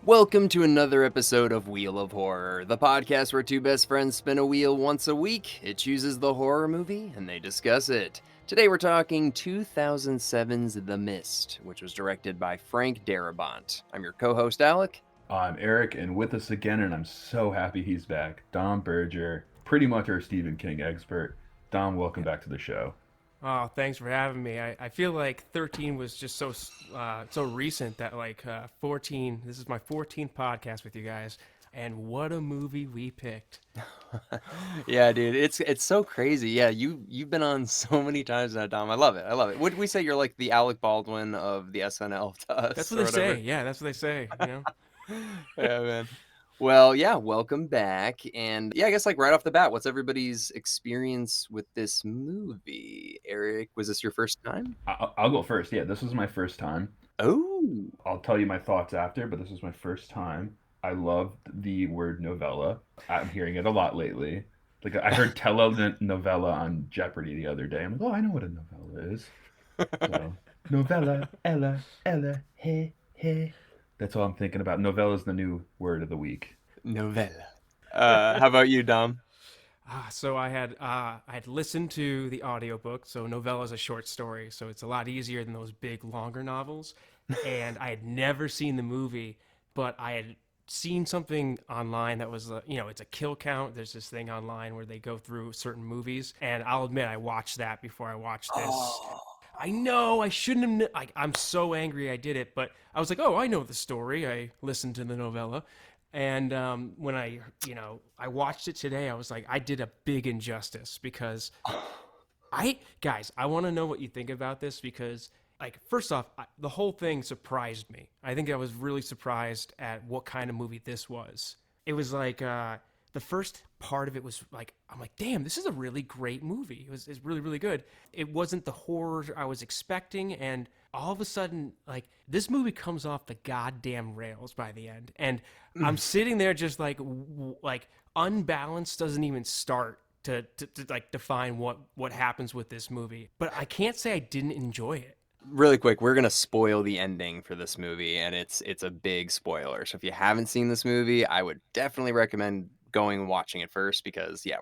Welcome to another episode of Wheel of Horror, the podcast where two best friends spin a wheel once a week. It chooses the horror movie and they discuss it. Today we're talking 2007's The Mist, which was directed by Frank Darabonte. I'm your co-host Alec. I'm Erik, and with us again, and I'm so happy he's back. Dom Berger, pretty much our Stephen King expert. Dom, welcome back to the show. Oh, thanks for having me. I feel like 13 was just so recent that 14. This is my 14th podcast with you guys, and what a movie we picked. Yeah, dude, it's so crazy. Yeah, you've been on so many times now, Dom. I love it. I love it. Would we say you're like the Alec Baldwin of the SNL to us? That's what or they whatever? say. Yeah, that's what they say. You know. Yeah, man. Well, yeah, welcome back. And yeah, I guess like right off the bat, what's everybody's experience with this movie? Erik, was this your first time? I'll go first. Yeah, this was my first time. Oh, I'll tell you my thoughts after, but this was my first time. I loved the word novella. I'm hearing it a lot lately. Like I heard telenovela on Jeopardy the other day. I'm like, oh, I know what a novella is. So novella, Ella, hey, hey. That's all I'm thinking about. Novella is the new word of the week. novella. How about you, Dom? So I had listened to the audiobook. So novella is a short story, so it's a lot easier than those big longer novels. And I had never seen the movie, but I had seen something online that was it's a kill count. There's this thing online where they go through certain movies, and I'll admit I watched that before I watched this. Oh, I know I shouldn't have. I'm so angry I did it, but I was like, oh, I know the story. I listened to the novella, and when I watched it today, I was like, I did a big injustice because I want to know what you think about this because, like, first off, the whole thing surprised me. I think I was really surprised at what kind of movie this was. It was like the first part of it was like, I'm like, damn, this is a really great movie. It's really, really good. It wasn't the horror I was expecting, and all of a sudden, like, this movie comes off the goddamn rails by the end, and I'm sitting there just like unbalanced doesn't even start to like define what happens with this movie. But I can't say I didn't enjoy it. really quick, we're gonna spoil the ending for this movie, and it's a big spoiler. So if you haven't seen this movie, I would definitely recommend going and watching it first because yeah,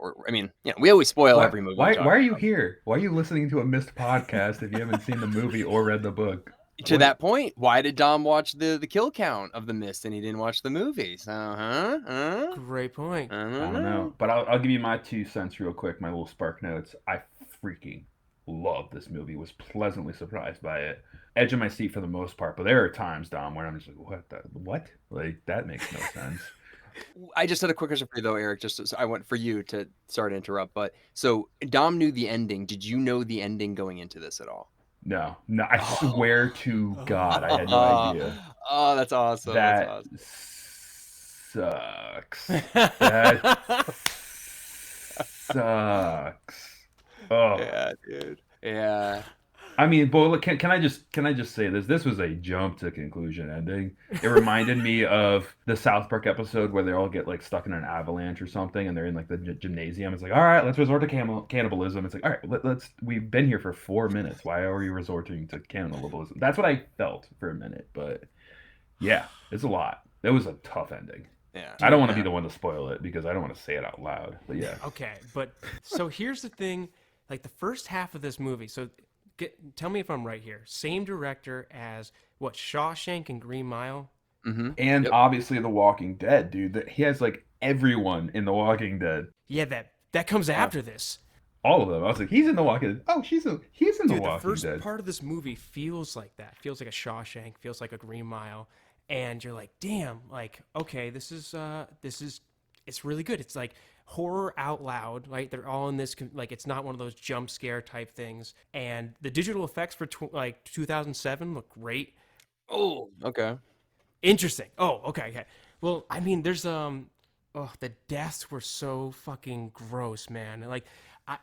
we always spoil Why, every movie we why, talk why are you about. here? Why are you listening to a missed podcast if you haven't seen the movie or read the book? To What? that point, why did Dom watch the kill count of the Mist and he didn't watch the movie? So, Great point. I I don't don't know. know. But I'll give you my 2 cents real quick, my little spark notes. I freaking loved this movie. Was pleasantly surprised by it. Edge of my seat for the most part. But there are times, Dom, where I'm just like, what? Like, that makes no sense. I just had a quick question for you though, Erik. So I want for you to sorry to interrupt, but so Dom knew the ending. Did you know the ending going into this at all? No, I Oh, swear to God, I had no oh, idea. oh, that's awesome. That's That awesome. sucks. That sucks. Oh, Yeah, dude. Yeah. I mean, boy, look, can I just say this? This was a jump to conclusion ending. It reminded me of the South Park episode where they all get like stuck in an avalanche or something, and they're in like the gymnasium. It's like, all right, let's resort to cannibalism. It's like, all right, let's. We've been here for 4 minutes. Why are we resorting to cannibalism? That's what I felt for a minute, but yeah, it's a lot. It was a tough ending. Yeah. I don't Dude, want to be Yeah. the one to spoil it because I don't want to say it out loud. But yeah, okay, but so here's the thing, like the first half of this movie. So tell me if I'm right here. Same director as what, Shawshank and Green Mile? Mm-hmm. and Yep. obviously The Walking Dead, dude. That he has like everyone in The Walking Dead. Yeah, that comes Uh, after this. all of them. I was like, he's in The Walking Dead. Oh, he's in The Dude, the Walking first Dead. part of this movie feels like that. Feels like a Shawshank, feels like a Green Mile, and you're like, damn, like, okay, this is it's really good. It's like horror out loud, right? They're all in this like it's not one of those jump scare type things. And the digital effects for like 2007 look great. Oh, okay. Interesting. Oh, okay, okay. Well, I mean, there's oh, the deaths were so fucking gross, man. Like,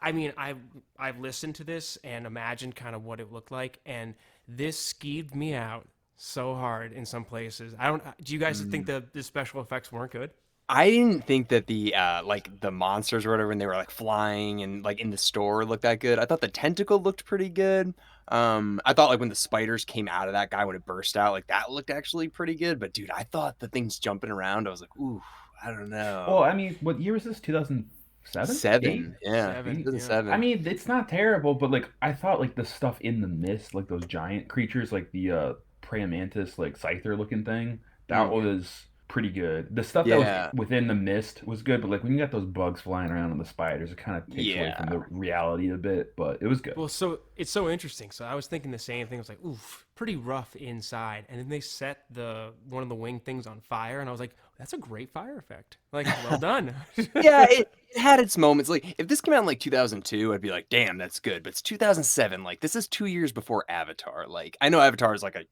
I mean, I've listened to this and imagined kind of what it looked like, and this skeeved me out so hard in some places. I don't. Do you guys think Mm. the special effects weren't good? I didn't think that the like the monsters or whatever when they were like flying and like in the store looked that good. I thought the tentacle looked pretty good. I thought like when the spiders came out of that guy when it burst out, like that looked actually pretty good. But dude, I thought the things jumping around, I was like, ooh, I don't Well, know. I mean, what year was this? 2007, 8. 7, yeah, Seven, yeah. I 2007. mean, it's not terrible, but like I thought, like the stuff in the mist, like those giant creatures, like the praying mantis, like scyther looking thing, that Mm, was pretty good. The stuff that was yeah, within the mist was good, but like when you got those bugs flying around and the spiders, it kind of takes away from yeah. the reality a bit. But it was good. Well, so it's so interesting. So I was thinking the same thing. I was like, oof, pretty rough inside. And then they set the one of the wing things on fire, and I was like, that's a great fire effect. Like, well done. Yeah, it had its moments. Like, if this came out in like 2002, I'd be like, damn, that's good. But it's 2007. Like, this is 2 years before Avatar. Like, I know Avatar is like a,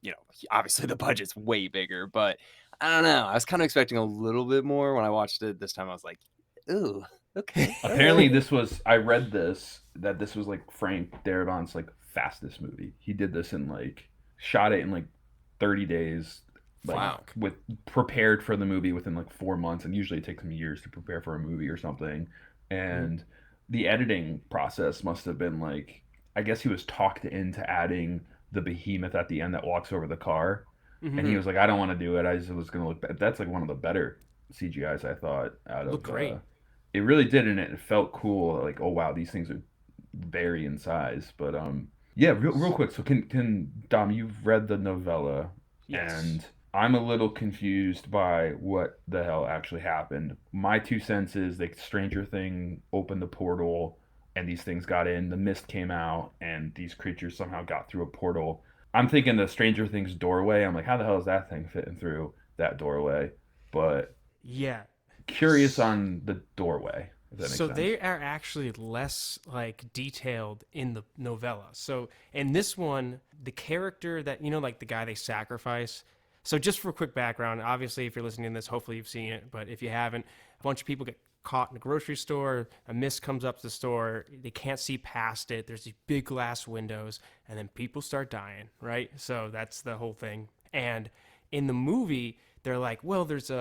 obviously the budget's way bigger, but I don't know. I was kind of expecting a little bit more when I watched it this time. I was like, ooh, okay, all Apparently, right. this was I read this that this was like Frank Darabont's like fastest movie. He did this in like shot it in like 30 days, like Wow. Fuck. with prepared for the movie within like 4 months, and usually it takes him years to prepare for a movie or something. Mhm. And the editing process must have been like, I guess he was talked into adding the behemoth at the end that walks over the car, and he Mhm. Hmm. was like, I don't want to do it. I just was gonna look. That's like one of the better CGIs I thought out Look of. great. It really did, and it felt cool. Like, oh wow, these things are vary in size. But yeah, real quick. So can Dom, you've read the novella, Yes. and I'm a little confused by what the hell actually happened. My 2 cents is like Stranger Thing opened the portal, and these things got in. The mist came out, and these creatures somehow got through a portal. I'm thinking the Stranger Things doorway. I'm like, how the hell is that thing fitting through that doorway? But Yeah. curious on the doorway, if that makes So sense. they are actually less like detailed in the novella. So in this one, the character that like the guy they sacrifice. So just for a quick background, obviously if you're listening to this, hopefully you've seen it, but if you haven't, a bunch of people get caught in a grocery store, a mist comes up to the store, they can't see past it. There's these big glass windows, and then people start dying, right? So that's the whole thing. And in the movie, they're like, well, there's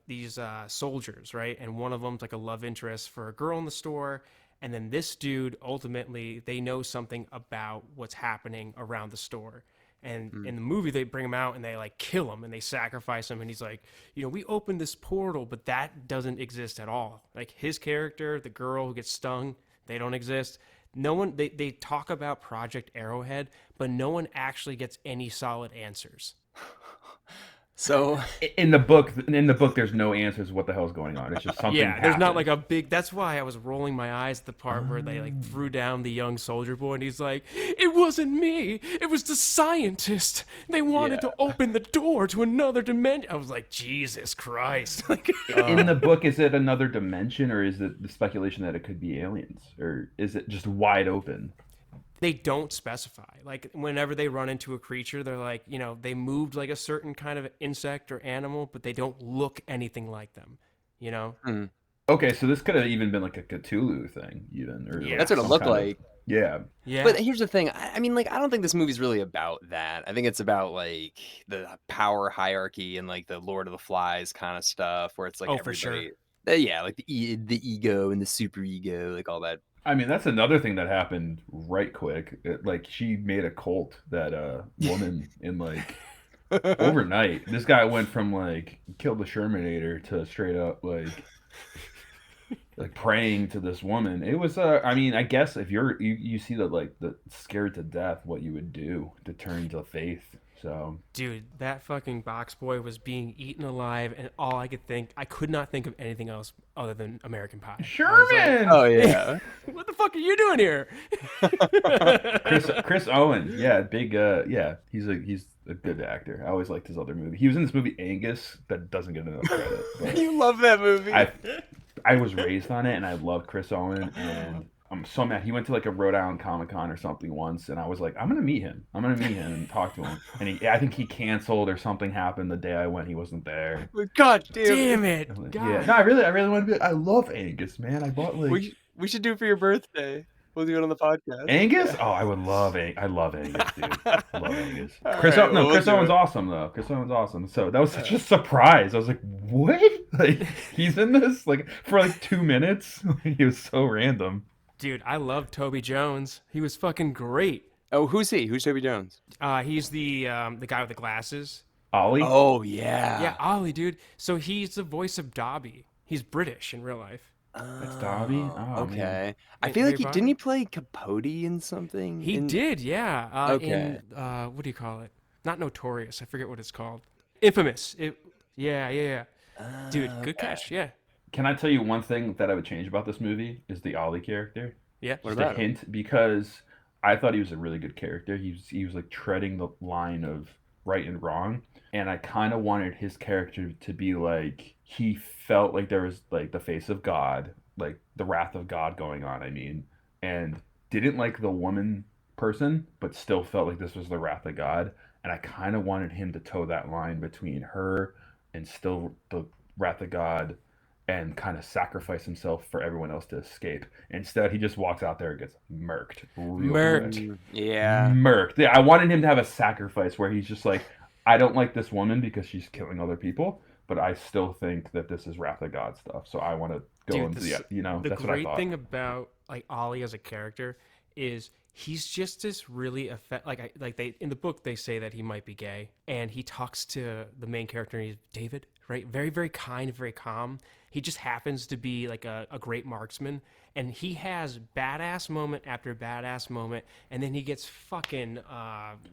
these soldiers, right? And one of them's like a love interest for a girl in the store. And then this dude, ultimately, they know something about what's happening around the store. And Hmm. in the movie, they bring him out and they like kill him and they sacrifice him. And he's like, we opened this portal, but that doesn't exist at all. Like his character, the girl who gets stung, they don't exist. No one, they talk about Project Arrowhead, but no one actually gets any solid answers. So, In the book, there's no answers what the hell's going on. It's just something Yeah, there's not like happened. a big. That's why I was rolling my eyes at the part where they like Oh. threw down the young soldier boy, and he's like, "It wasn't me. It was the scientist. They wanted yeah. to open the door to another dimension." I was like, "Jesus Christ!" Like, In Uh, the book, is it another dimension, or is it the speculation that it could be aliens, or is it just wide open? they don't specify. Like, whenever they run into a creature, they're like, they moved like a certain kind of insect or animal, but they don't look anything like them. You know? hmm. Okay, so this could have even been like a Cthulhu thing, even, or like That's what it Yes. some looked kind of like. yeah. But Yeah. here's the thing. I mean, like, I don't think this movie's really about that. I think it's about like the power hierarchy and like the Lord of the Flies kind of stuff, where it's like Oh, for sure. everybody, yeah, like the ego and the super ego, like all that. I mean, that's another thing that happened right quick. Like she made a cult that woman in like overnight. This guy went from like kill the Shermanator to straight up like praying to this woman. It was I mean, I guess if you see that like the scared to death, what you would do to turn to faith. So Dude, that fucking box boy was being eaten alive, and I could not think of anything else other than American Pie. I was like, Sherman, Oh yeah. what the fuck are you doing here? Chris Owen, yeah, big yeah, he's a good actor. I always liked his other movie. He was in this movie Angus that doesn't get enough credit, but You love that movie. I I was raised on it, and I love Chris Owen, and I'm so mad. He went to like a Rhode Island Comic Con or something once, and I was like, I'm gonna meet him. I'm gonna meet him and talk to him. And I think he canceled or something happened the day I went. He wasn't there. God damn it. Damn it. I'm like, yeah, God. no, I really want to be. I love Angus, man. I bought like We should do it for your birthday. We'll do it on the podcast. Angus? Yeah. Oh, I would love I love Angus, dude. I love Angus. All Chris, right, no, we'll Chris do Owen's it. awesome though. Chris Owen's awesome. So that was such a surprise. I was like, what? Like he's in this like for like 2 minutes. He was so random. Dude, I love Toby Jones. He was fucking great. Oh, who's he? Who's Toby Jones? He's the guy with the glasses. Ollie. Oh, yeah. Yeah, Ollie, dude. So he's the voice of Dobby. He's British in real life. That's Dobby? Oh, okay. man. I feel like Harry didn't he Potter? play Capote in something? He did, yeah. Okay. What do you call it? Not Notorious. I forget what it's called. Infamous. Yeah. Dude, good catch. Yeah. Can I tell you one thing that I would change about this movie is the Ollie character? Yeah. What Just about a him? hint because I thought he was a really good character. He was like treading the line of right and wrong, and I kind of wanted his character to be like he felt like there was like the face of God, like the wrath of God going on. I mean, and didn't like the woman person, but still felt like this was the wrath of God. And I kind of wanted him to toe that line between her and still the wrath of God and kind of sacrifice himself for everyone else to escape. Instead, he just walks out there and gets murked real Murked. quick. Yeah. Murked. Yeah, I wanted him to have a sacrifice where he's just like, I don't like this woman because she's killing other people, but I still think that this is wrath of God stuff. So I want to go Dude, into the the that's what I great thought. thing about like Ollie as a character is he's just this really like they in the book they say that he might be gay, and he talks to the main character and he's David, right? Very, very kind, very calm. He just happens to be like a great marksman, and he has badass moment after badass moment, and then he gets fucking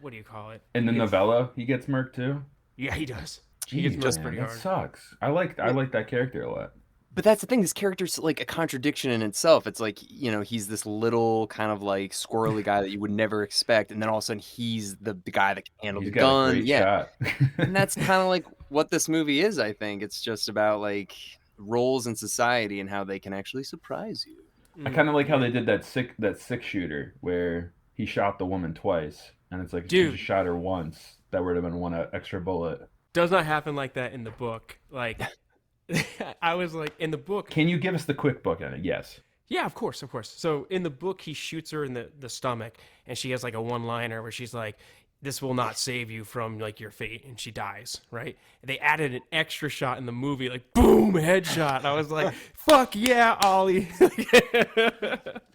what do you call it? In the He gets- novella, he gets murked too. Yeah, he does. He gets Jeez, murked man, pretty that hard. sucks. I like that character a lot. But that's the thing. This character's like a contradiction in itself. It's like, he's this little kind of like squirrely guy that you would never expect. And then all of a sudden he's the guy that can handle He's the got a gun. great Yeah. shot. And that's kind of like what this movie is, I think. It's just about like roles in society and how they can actually surprise you. I kind of like how they did that six shooter where he shot the woman twice, and it's like if Dude. you just shot her once, that would have been one extra bullet. Does not happen like that in the book. Like, I was like, in the book, Can you give us the quick book on it? Yes. yeah, of course. So in the book, he shoots her in the stomach, and she has like a one-liner where she's like, "This will not save you from like your fate," and she dies. Right? They added an extra shot in the movie, like boom, headshot. I was like, "Fuck yeah, Ollie!"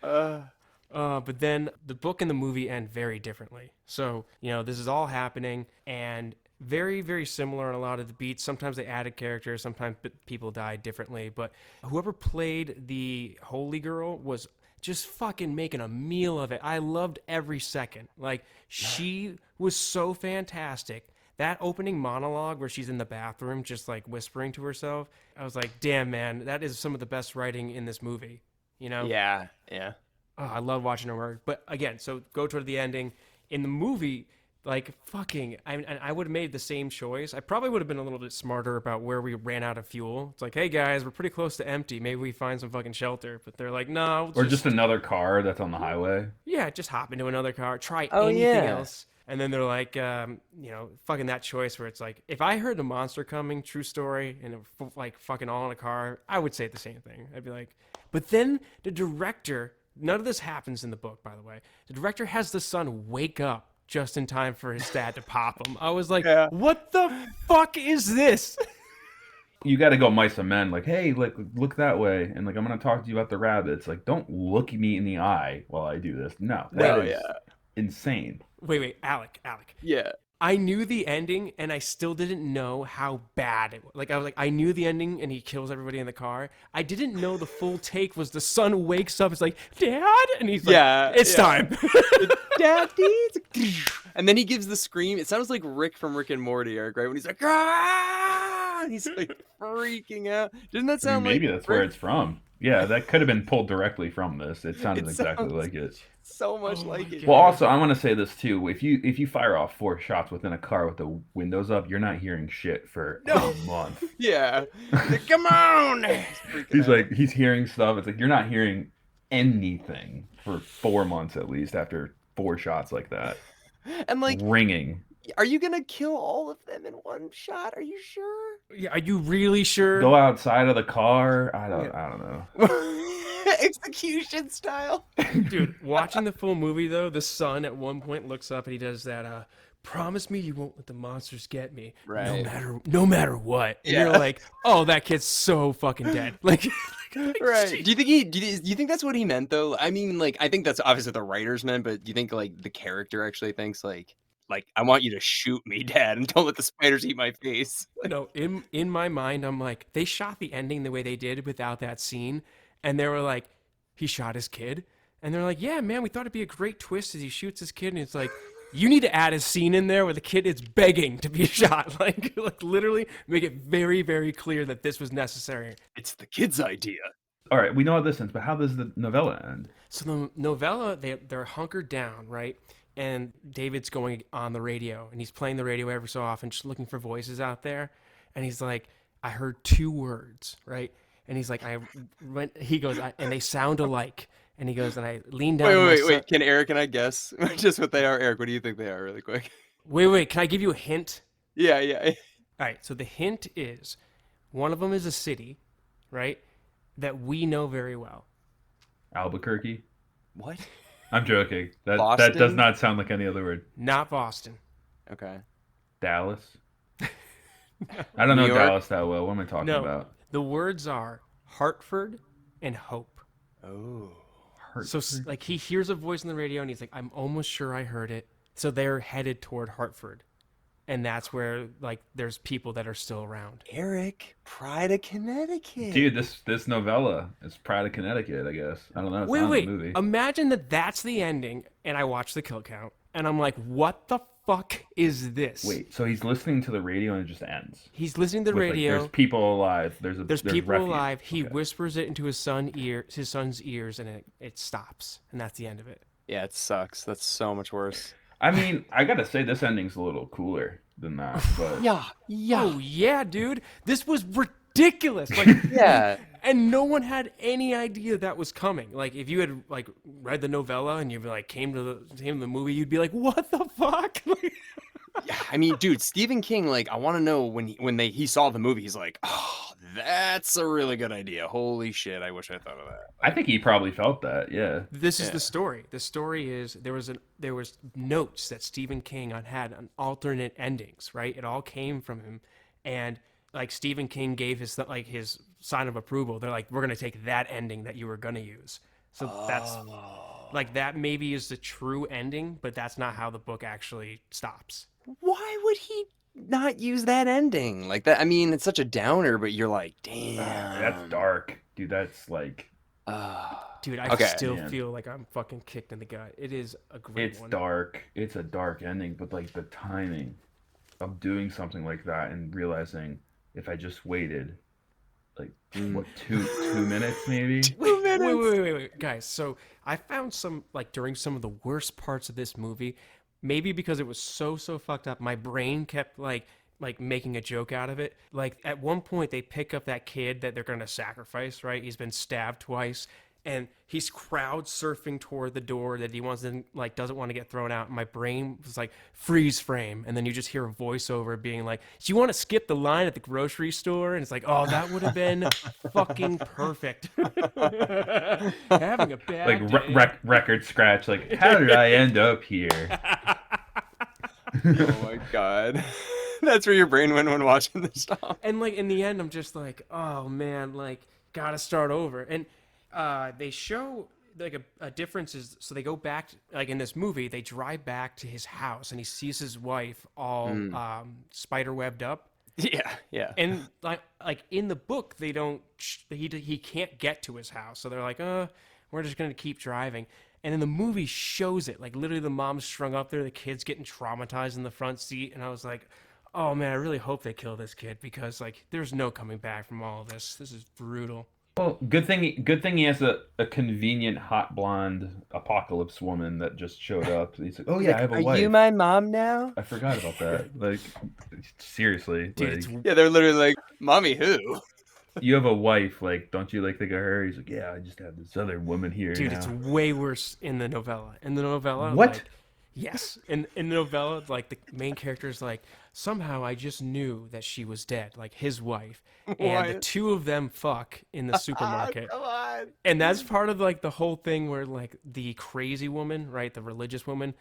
But then the book and the movie end very differently. So, this is all happening and very, very similar in a lot of the beats. Sometimes they added characters, sometimes people died differently. But whoever played the Holy Girl was just fucking making a meal of it. I loved every second. Like, she was so fantastic. That opening monologue where she's in the bathroom just like whispering to herself, I was like, damn, man, that is some of the best writing in this movie. Yeah. Yeah. Oh, I love watching her work. But again, so go toward the ending. In the movie, like I would have made the same choice. I probably would have been a little bit smarter about where we ran out of fuel. It's like, hey guys, we're pretty close to empty. Maybe we find some fucking shelter. But they're like, no. Or just another car that's on the highway. Yeah, just hop into another car. Try Oh, anything yeah. else. And then they're like, fucking that choice where it's like, if I heard the monster coming, true story, and it, like fucking all in a car, I would say the same thing. I'd be like, but then the director, none of this happens in the book, by the way. The director has the son wake up just in time for his dad to pop him. I was like, Yeah. what the fuck is this? You got to go mice and men. Like, hey, look that way, and like I'm gonna talk to you about the rabbits. Like, don't look me in the eye while I do this. No, that is insane. Wait, Alec. Yeah. I knew the ending, and I still didn't know how bad it was. Like, I was like, I knew the ending, and he kills everybody in the car. I didn't know the full take was the son wakes up, it's like, Dad? And he's like, Yeah, it's yeah. time. Daddy. And then he gives the scream. It sounds like Rick from Rick and Morty, Eric, right? When he's like, ah! And he's like freaking out. Didn't that I mean, sound maybe like that's where Rick? it's from. Yeah, that could have been pulled directly from this. It sounded It exactly sounds like it. so much Oh like my it. Well, also, I want to say this too. If you fire off 4 shots within a car with the windows up, you're not hearing shit for a month. Yeah. He's like, come on. He's like, he's hearing stuff. It's like you're not hearing anything for 4 months at least after 4 shots like that. and like, Ringing. are you gonna kill all of them in one shot? Are you sure? Yeah, are you really sure? Go outside of the car. I don't know. Execution style. Dude, watching the full movie though, the son at one point looks up and he does that promise me you won't let the monsters get me. Right. No matter what. And Yeah. you're like, oh, that kid's so fucking dead. Like Right. Do you think that's what he meant though? I mean, like, I think that's obviously the writers meant, but do you think like the character actually thinks like I want you to shoot me, Dad, and don't let the spiders eat my face? No, in my mind, I'm like, they shot the ending the way they did without that scene, and they were like, he shot his kid, and they're like, yeah, man, we thought it'd be a great twist as he shoots his kid, and it's like, you need to add a scene in there where the kid is begging to be shot, like literally make it very, very clear that this was necessary. It's the kid's idea. All right, we know how this ends, but how does the novella end? So the novella, they're hunkered down, right? And David's going on the radio, and he's playing the radio every so often, just looking for voices out there. And he's like, I heard 2 words, right? And he's like, he goes, and they sound alike. And he goes, and I lean down. Wait. Can Eric and I guess just what they are? Eric, what do you think they are, really quick? Wait. Can I give you a hint? Yeah. All right. So the hint is, one of them is a city, right? That we know very well. Albuquerque? What? I'm joking. That Boston? does not sound like any other word. Not Boston. Okay. Dallas? I don't New know York? Dallas that well. What am I talking No. about? The words are Hartford and Hope. Oh. So like he hears a voice on the radio and he's like, I'm almost sure I heard it. So they're headed toward Hartford. And that's where like there's people that are still around. Eric, Pride of Connecticut. Dude, this novella is Pride of Connecticut, I guess. I don't know. It's not in Wait. the movie. Imagine that's the ending and I watch the kill count and I'm like, what the fuck is this? Wait, so he's listening to the radio and it just ends. He's listening to the With, like, radio. there's people alive. There's people refuge. alive. He Okay. whispers it into his son's ears and it stops. And that's the end of it. Yeah, it sucks. That's so much worse. I mean, I gotta say this ending's a little cooler than that. But Yeah. Oh yeah, dude. This was ridiculous. Like Yeah. and no one had any idea that was coming. Like if you had like read the novella and you like came to the movie, you'd be like, "What the fuck?" Yeah, I mean, dude, Stephen King, like, I want to know when he saw the movie, he's like, oh, that's a really good idea. Holy shit, I wish I thought of that. I think he probably felt that. Yeah. This is the story. The story is there was notes that Stephen King had on alternate endings, right? It all came from him, and like Stephen King gave his sign of approval. They're like, we're gonna take that ending that you were gonna use. So that's like that maybe is the true ending, but that's not how the book actually stops. Why would he not use that ending? Like that, I mean, it's such a downer, but you're like, damn. That's dark. Dude, that's like Dude, I Okay. still Man. feel like I'm fucking kicked in the gut. It is a great it's one. dark. It's a dark ending, but like the timing of doing something like that and realizing if I just waited like what 2 minutes maybe? Wait, guys. So I found some like during some of the worst parts of this movie, maybe because it was so fucked up, my brain kept like making a joke out of it. Like at one point they pick up that kid that they're gonna sacrifice, right? He's been stabbed twice. And he's crowd surfing toward the door that he wants to doesn't want to get thrown out. And my brain was like freeze frame, and then you just hear a voiceover being like, "Do you want to skip the line at the grocery store?" And it's like, "Oh, that would have been fucking perfect." Having a bad day. Record scratch. Like, how did I end up here? Oh my god. That's where your brain went when watching this stuff. And like in the end, I'm just like, "Oh man, like gotta start over." And they show like a difference is so they go back like in this movie they drive back to his house and he sees his wife all spider webbed up. Yeah. And like in the book they don't he can't get to his house, so they're like, we're just gonna keep driving. And then the movie shows it like literally the mom's strung up there, the kid's getting traumatized in the front seat, and I was like, oh man, I really hope they kill this kid because like there's no coming back from all of this. This is brutal. Well, good thing he has a convenient hot blonde apocalypse woman that just showed up. He's like, oh yeah, I have a wife. Are you my mom now? I forgot about that. Like, seriously, Dude, like, Yeah, they're literally like, mommy who? you have a wife. Like, don't you like think of her? He's like, yeah, I just have this other woman here. Dude, now. it's way worse in the novella. In the novella, What? like, yes, in the novella, like the main character is like, somehow I just knew that she was dead, like his wife. And the two of them fuck in the supermarket. Come on. And that's part of like the whole thing where like the crazy woman, right, the religious woman,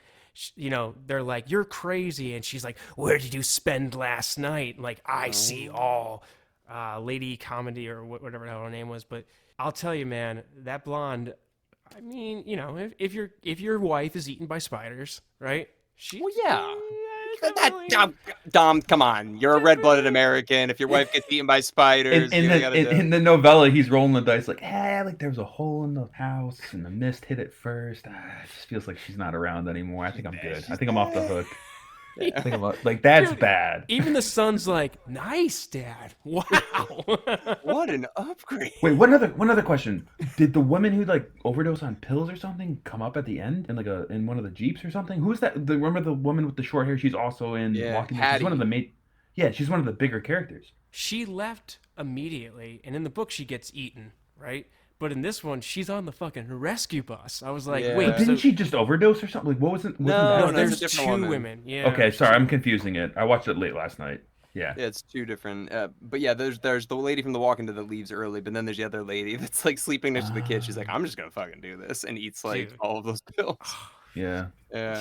they're like, you're crazy, and she's like, where did you spend last night? Like, I see all. Lady Comedy or whatever the hell her name was. But I'll tell you, man, that blonde, I mean, if your wife is eaten by spiders, right, well, yeah. Dom, come on. You're a red-blooded American. If your wife gets eaten by spiders, in the novella, he's rolling the dice like, hey, like there was a hole in the house and the mist hit it first. It just feels like she's not around anymore. I think I'm good. I think I'm off the hook. I think I'm like, that's bad. Even the son's like, nice, Dad. Wow. What an upgrade. Wait, one other question. Did the woman who like overdosed on pills or something come up at the end in one of the Jeeps or something? Who's that? Remember the woman with the short hair? She's also in Walking Dead. She's one of the she's one of the bigger characters. She left immediately, and in the book she gets eaten, right? But in this one, she's on the fucking rescue bus. I was like, wait. But didn't she just overdose or something? Like, what was it? No, there's two women. Yeah. Okay, sorry, I'm confusing it. I watched it late last night. Yeah, it's two different. But yeah, there's the lady from The Walking Dead that leaves early, but then there's the other lady that's like sleeping next to the kid. She's like, I'm just gonna fucking do this, and eats like all of those pills. Yeah.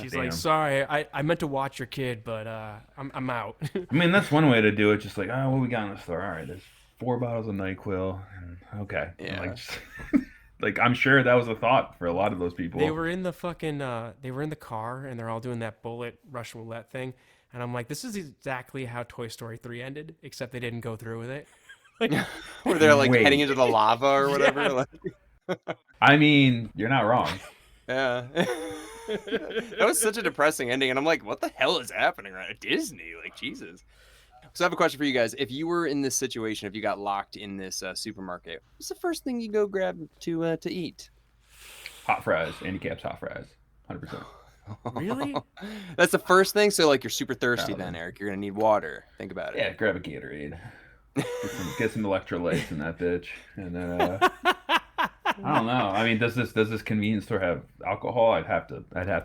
She's like, sorry, I meant to watch your kid, but I'm out. I mean, that's one way to do it. Just like, oh, what we got in the store? All right, there's 4 bottles of NyQuil. Okay. Yeah. Like I'm sure that was a thought for a lot of those people. They were in the fucking they were in the car and they're all doing that bullet Russian roulette thing, and I'm like, this is exactly how Toy Story 3 ended, except they didn't go through with it. Like, where they're like heading into the lava or whatever. Yeah. I mean, you're not wrong. Yeah. That was such a depressing ending, and I'm like, what the hell is happening right at Disney? Like, Jesus. So I have a question for you guys. If you were in this situation, if you got locked in this supermarket, what's the first thing you go grab to eat? Hot fries. Andy Cap's hot fries. 100%. Really? That's the first thing? So, like, you're super thirsty then, Eric. You're going to need water. Think about it. Yeah, grab a Gatorade. Get some electrolytes in that bitch. And then, I don't know. I mean, does this convenience store have alcohol? I'd have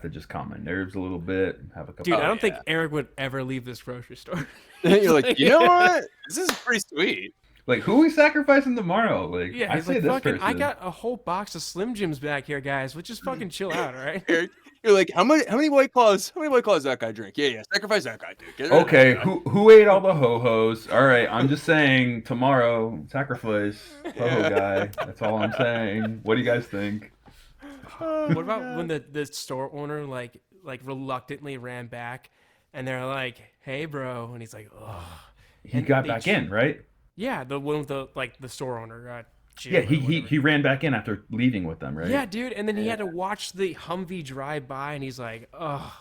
to just calm my nerves a little bit. Have a couple. Dude, I don't think Eric would ever leave this grocery store. You're like, you know what? This is pretty sweet. Like, who are we sacrificing tomorrow? Like, yeah, I say like, this fucking, person. I got a whole box of Slim Jims back here, guys. Let's just fucking chill out, all right? Eric, you're like, how many White Claws? How many White Claws that guy drink? Yeah, sacrifice that guy, dude. Okay, who ate all the ho-hos? All right, I'm just saying tomorrow, sacrifice ho-ho guy. That's all I'm saying. What do you guys think? What about when the store owner like reluctantly ran back, and they're like, "Hey, bro," and he's like, "Ugh." He got back in, right? Yeah, the one with the store owner. Yeah, he ran back in after leaving with them, right? Yeah, dude, and then he had to watch the Humvee drive by, and he's like, "Ugh."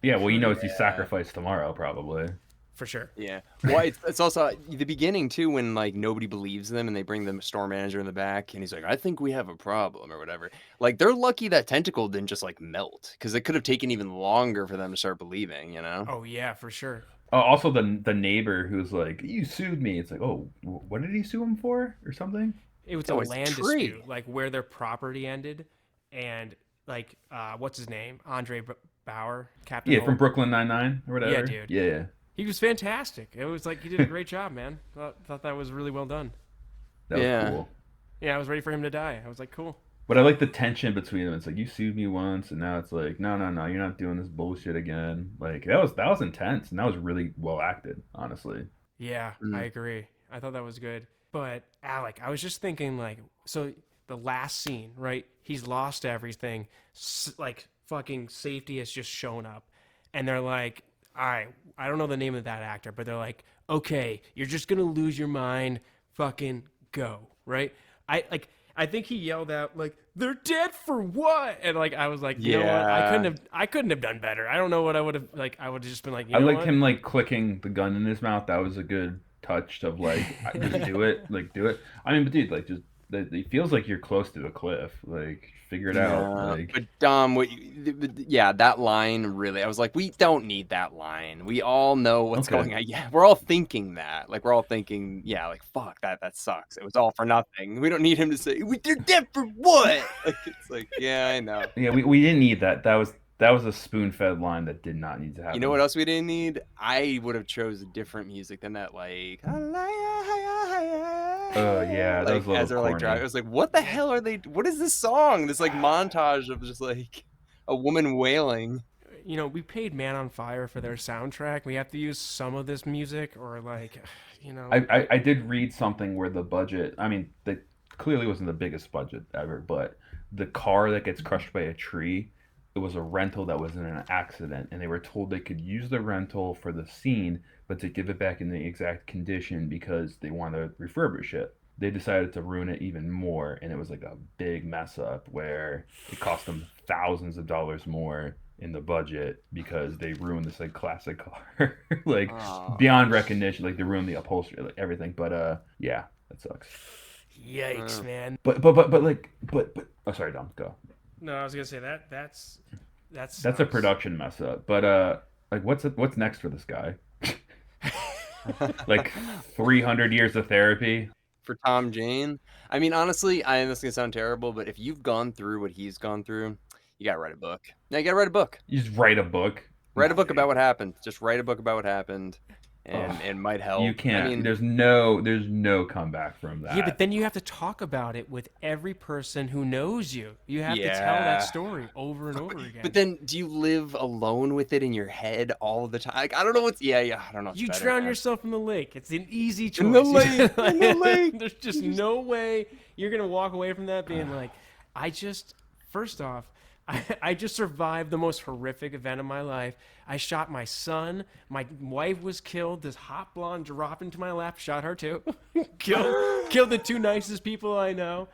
Yeah, well, he knows he's sacrificed tomorrow, probably. For sure. Yeah. Well, it's also the beginning too, when like nobody believes them and they bring the store manager in the back and he's like, I think we have a problem or whatever. Like, they're lucky that tentacle didn't just like melt, because it could have taken even longer for them to start believing, you know? Oh yeah, for sure. Also, the neighbor who's like, you sued me. It's like, oh, what did he sue him for or something? It was a land dispute, like where their property ended, and like what's his name, Andre Bauer, Captain. Yeah, from Brooklyn Nine-Nine or whatever. Yeah, dude. Yeah. He was fantastic. It was like he did a great job, man. Thought that was really well done. That was cool. Yeah, I was ready for him to die. I was like, cool. But I like the tension between them. It's like, you sued me once, and now it's like, no, you're not doing this bullshit again. Like, that was intense, and that was really well acted, honestly. Yeah, I agree. I thought that was good. But Alec, I was just thinking, like, so the last scene, right? He's lost everything. Like, fucking safety has just shown up, and they're like, all right, I don't know the name of that actor, but they're like, okay, you're just gonna lose your mind, fucking go, right? I think he yelled out like, "They're dead for what?" And like, I was like, you know what? I couldn't have done better. I don't know what I would have like. I would have just been like, you know liked what? him like clicking the gun in his mouth. That was a good touch of like, just do it, like do it. I mean, but dude, like just it feels like you're close to the cliff. Like, figure it out. Like, but Dom, that line really, I was like, we don't need that line. We all know what's going on. Yeah, we're all thinking that. Like, we're all thinking, yeah, like, fuck, that sucks. It was all for nothing. We don't need him to say, they're dead for what? Like, it's like, yeah, I know. Yeah, we didn't need that. That That was a spoon-fed line that did not need to happen. You know what else we didn't need? I would have chose different music than that, like Oh yeah, that was like a little as they're like corny. driving. I was like, what the hell are they? What is this song? This like montage of just like a woman wailing. You know, we paid Man on Fire for their soundtrack. We have to use some of this music, or like, you know. I did read something where the budget, I mean, they clearly wasn't the biggest budget ever, but the car that gets crushed by a tree, it was a rental that was in an accident, and they were told they could use the rental for the scene, but to give it back in the exact condition because they want to refurbish it. They decided to ruin it even more, and it was like a big mess up where it cost them thousands of dollars more in the budget because they ruined this like classic car, like Oh, beyond recognition. Like they ruined the upholstery, like everything. But yeah, that sucks. Yikes, man. But oh, sorry, Dom, go. No, I was gonna say that That's a production mess up. But like what's next for this guy? Like 300 years of therapy. for Tom Jane. I mean, honestly, I know this is gonna sound terrible, but if you've gone through what he's gone through, you gotta write a book. Now you gotta write a book. You just write a book. Write a book about what happened. Just write a book about what happened, and Ugh, it might help. you can't. I mean, there's no comeback from that. Yeah, but then you have to talk about it with every person who knows you. You have to tell Yeah. that story over and over again. but then do you live alone with it in your head all the time? Like, I don't know what's. Yeah. I don't know. What's you better, drown man. yourself in the lake. It's an easy choice. In the lake, in the lake. There's just no way you're gonna walk away from that being like, first off, I just survived the most horrific event of my life. I shot my son. My wife was killed. This hot blonde dropped into my lap, shot her too. killed the two nicest people I know.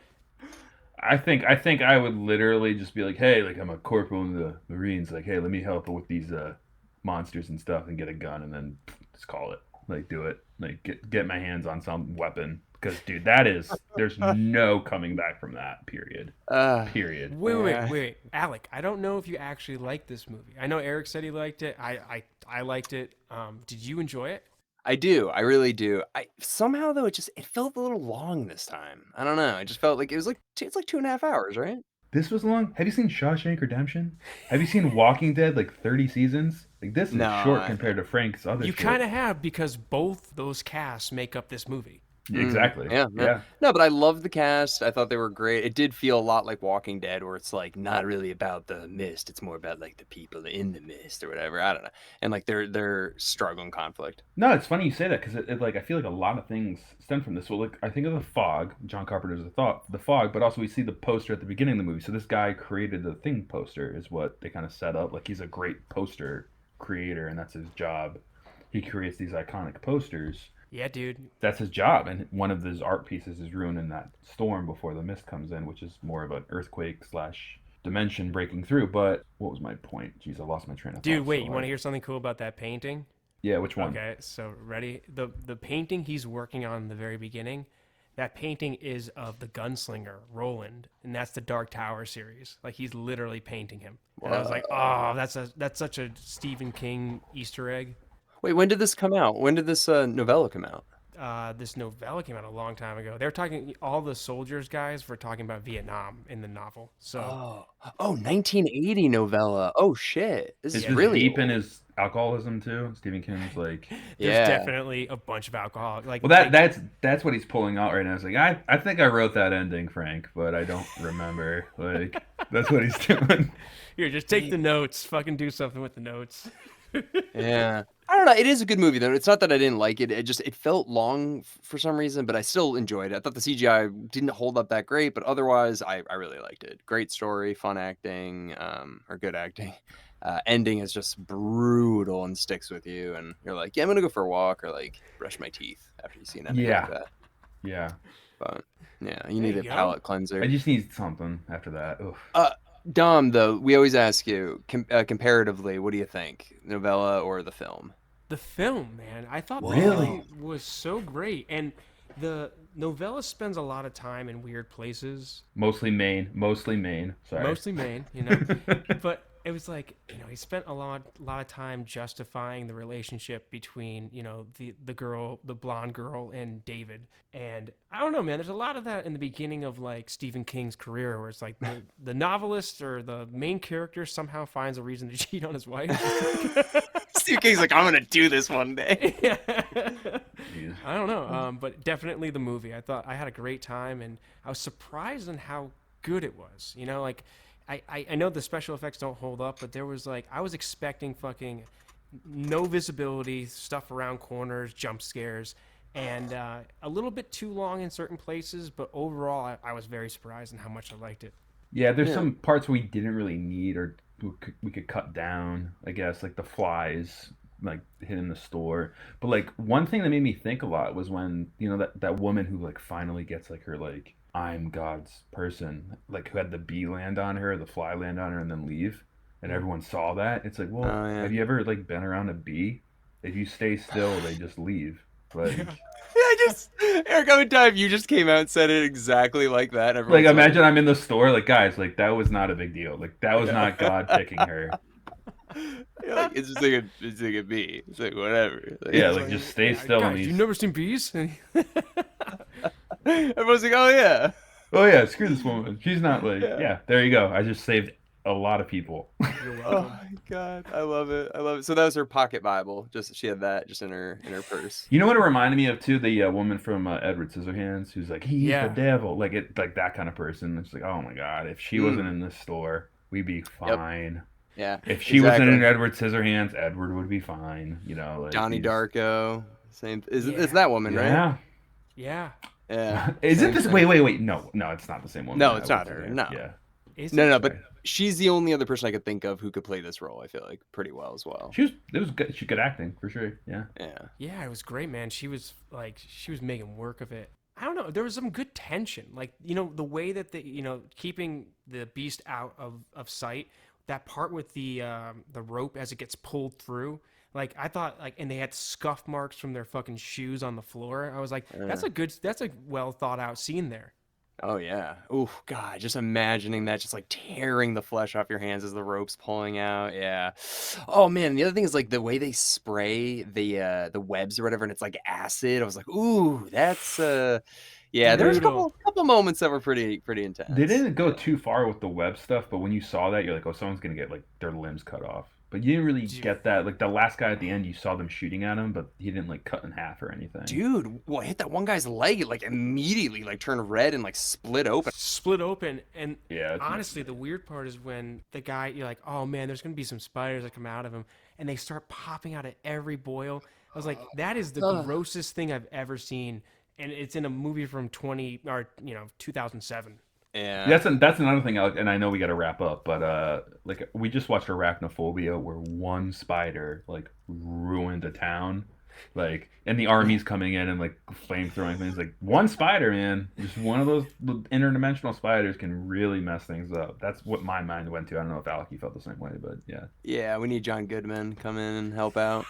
I think I would literally just be like, hey, like I'm a corporal in the Marines. Like, hey, let me help with these monsters and stuff, and get a gun, and then just call it. Like, do it. Like, get my hands on some weapon. Because, dude, there's no coming back from that. Period. Period. Wait. Alec, I don't know if you actually like this movie. I know Erik said he liked it. I liked it. Did you enjoy it? I do. I really do. I somehow though it felt a little long this time. I don't know. I just felt like it's like 2.5 hours, right? This was long. Have you seen Shawshank Redemption? Have you seen Walking Dead, like 30 seasons? Like, this is No, short I compared to Frank's other You shit. kind of have, because both those casts make up this movie. Exactly. Yeah. Yeah. No, but I loved the cast. I thought they were great. It did feel a lot like Walking Dead, where it's like not really about the mist. It's more about like the people in the mist or whatever. I don't know. And like their struggle and conflict. No, it's funny you say that because it like I feel like a lot of things stem from this. Well, like I think of The Fog, John Carpenter's The Fog, but also we see the poster at the beginning of the movie. So this guy created the Thing poster, is what they kind of set up. Like, he's a great poster creator, and that's his job. He creates these iconic posters. Yeah, dude. That's his job, and one of his art pieces is ruined in that storm before the mist comes in, which is more of an earthquake / dimension breaking through. But what was my point? Jeez, I lost my train of thought. Dude, wait, so you want to hear something cool about that painting? Yeah, which one? Okay, so ready? The painting he's working on in the very beginning, that painting is of the gunslinger, Roland, and that's the Dark Tower series. Like, he's literally painting him. And I was like, oh, that's such a Stephen King Easter egg. Wait, when did this come out? When did this novella come out? This novella came out a long time ago. They're talking, all the soldiers guys were talking about Vietnam in the novel. So 1980 novella. Oh shit, this Is is this really deep in old. his alcoholism too? Stephen King's like, there's Yeah. definitely a bunch of alcohol. Like, well, that's what he's pulling out right now. It's like I think I wrote that ending, Frank, but I don't remember. Like, that's what he's doing. here, just take the notes. Fucking do something with the notes. Yeah. I don't know. It is a good movie though. It's not that I didn't like it. It felt long for some reason, but I still enjoyed it. I thought the CGI didn't hold up that great, but otherwise I really liked it. Great story, fun acting, or good acting. Ending is just brutal and sticks with you, and you're like, yeah, I'm gonna go for a walk or like brush my teeth after you see an ending Yeah. like that. Yeah, But yeah, you need you a go. palate cleanser. I just need something after that. Oof. Dom, though, we always ask you comparatively, what do you think, novella or the film? The film, man, I thought the Really? film was so great, and the novella spends a lot of time in weird places, Mostly Maine. Sorry. mostly Maine, you know. But it was like, he spent a lot of time justifying the relationship between, the blonde girl and David. And I don't know, man, there's a lot of that in the beginning of like Stephen King's career where it's like the novelist or the main character somehow finds a reason to cheat on his wife. Stephen King's like, I'm gonna do this one day. Yeah. I don't know, but definitely the movie. I thought I had a great time, and I was surprised on how good it was. Like I know the special effects don't hold up, but there was like I was expecting fucking no visibility stuff around corners, jump scares, and a little bit too long in certain places. But overall, I was very surprised in how much I liked it. Yeah, there's some parts we didn't really need or we could cut down, I guess, like the flies like hitting the store. But like one thing that made me think a lot was when, that woman who like finally gets like her like I'm God's person, like who had the bee land on her, the fly land on her and then leave. And everyone saw that. It's like, well, have you ever like been around a bee? If you stay still, they just leave. Like Eric, how many times you just came out and said it exactly like that? Like imagine I'm in the store, like guys, like that was not a big deal. Like that was not God picking her. Like, it's just like a bee. It's like whatever. Like, yeah, like just stay still. Guys, you never seen bees? Everyone's like, oh yeah. Oh yeah, screw this woman. She's not like yeah. There you go. I just saved a lot of people. You're welcome. Oh my god, I love it. So that was her pocket Bible. Just she had that just in her purse. You know what it reminded me of too? The woman from Edward Scissorhands, who's like he's the devil, like that kind of person. It's like oh my god, if she wasn't in this store, we'd be fine. Yep. Yeah. If she wasn't in Edward Scissorhands, Edward would be fine. Like Donnie Darko, same. It's that woman, right? Yeah. Yeah. Is it this? Wait. No, it's not the same woman. No, it's not her. No. Yeah. No, but she's the only other person I could think of who could play this role. I feel like pretty well as well. It was good. She good acting for sure. Yeah. Yeah, it was great, man. She was making work of it. I don't know. There was some good tension, like the way that keeping the beast out of sight. That part with the rope as it gets pulled through. Like I thought, like, and they had scuff marks from their fucking shoes on the floor. I was like, that's a well thought out scene there. Oh yeah. Ooh, God, just imagining that just like tearing the flesh off your hands as the rope's pulling out. Yeah. Oh man, the other thing is like the way they spray the webs or whatever, and it's like acid. I was like, ooh, that's yeah. There was a couple moments that were pretty intense. They didn't go too far with the web stuff, but when you saw that, you're like, oh, someone's gonna get like their limbs cut off. But you didn't really get that. Like the last guy at the end, you saw them shooting at him, but he didn't like cut in half or anything. Dude, well, hit that one guy's leg, it like immediately like turned red and like split open. And honestly, the weird part is when the guy, you're like, oh man, there's gonna be some spiders that come out of him, and they start popping out of every boil. I was like, that is the grossest thing I've ever seen, and it's in a movie from 2007. Yeah, that's another thing, Alec, and I know we got to wrap up, but like we just watched Arachnophobia, where one spider like ruined a town, like, and the army's coming in and like flamethrowing things. Like one spider, man, just one of those interdimensional spiders can really mess things up. That's what my mind went to. I don't know if Alec you felt the same way, but yeah. Yeah, we need John Goodman come in and help out,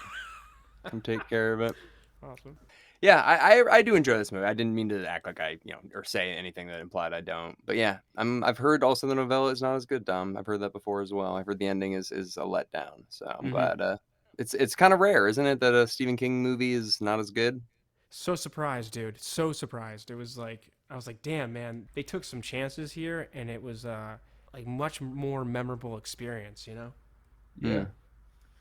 come take care of it. Awesome. Yeah, I do enjoy this movie. I didn't mean to act like I, or say anything that implied I don't. But yeah, I've heard also the novella is not as good, Dom. I've heard that before as well. I've heard the ending is a letdown. So I'm glad. It's kind of rare, isn't it, that a Stephen King movie is not as good? So surprised, dude. So surprised. It was like I was like, damn, man, they took some chances here, and it was like much more memorable experience, Yeah.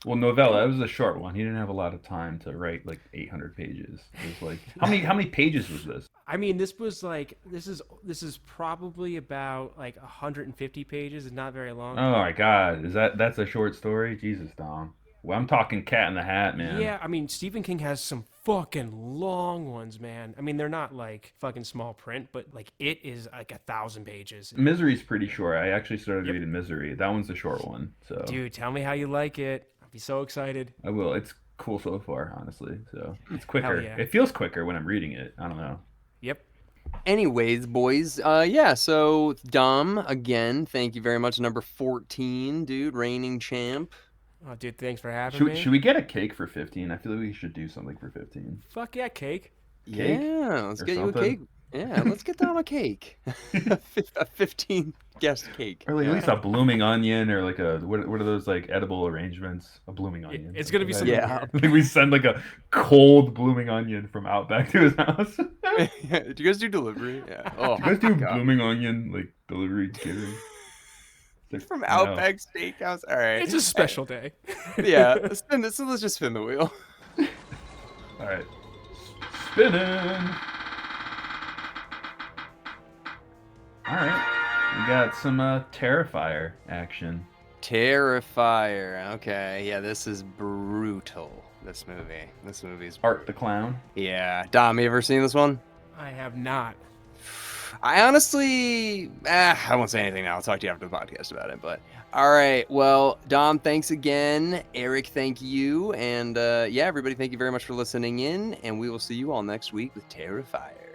Well, novella, it was a short one. He didn't have a lot of time to write like 800 pages. It was like how many pages was this? I mean, this is probably about like 150 pages. It's not very long. Oh my God, that's a short story? Jesus, Dom. Well, I'm talking Cat in the Hat, man. Yeah, I mean, Stephen King has some fucking long ones, man. I mean, they're not like fucking small print, but like it is like 1,000 pages. Misery's pretty short. I actually started reading Misery. That one's a short one. So, dude, tell me how you like it. I'll be so excited. I will. It's cool so far, honestly. So it's quicker. Yeah. It feels quicker when I'm reading it. I don't know. Yep. Anyways, boys, yeah, so Dom, again, thank you very much. Number 14, dude, reigning champ. Oh, dude, thanks for having me. Should we get a cake for 15? I feel like we should do something for 15. Fuck yeah, cake. Yeah, let's get you a cake. Yeah, let's get Dom a cake. A 15 guest cake. Or like at least a blooming onion, or like a what are those like edible arrangements? A blooming onion. It's gonna be something Yeah. weird. Like we send like a cold blooming onion from Outback to his house. Do Do you guys do delivery? Yeah. Oh, you guys do God. blooming onion like delivery catering? Like, From no. Outback Steakhouse. All right. It's a special day. Yeah. So let's just spin the wheel. All right, spinning. All right, we got some Terrifier action. Terrifier. Okay. Yeah, this is brutal. This movie's. Art the Clown. Yeah. Dom, you ever seen this one? I have not. I honestly, I won't say anything now. I'll talk to you after the podcast about it. But all right, well, Dom, thanks again. Erik, thank you, and yeah, everybody, thank you very much for listening in, and we will see you all next week with Terrifier.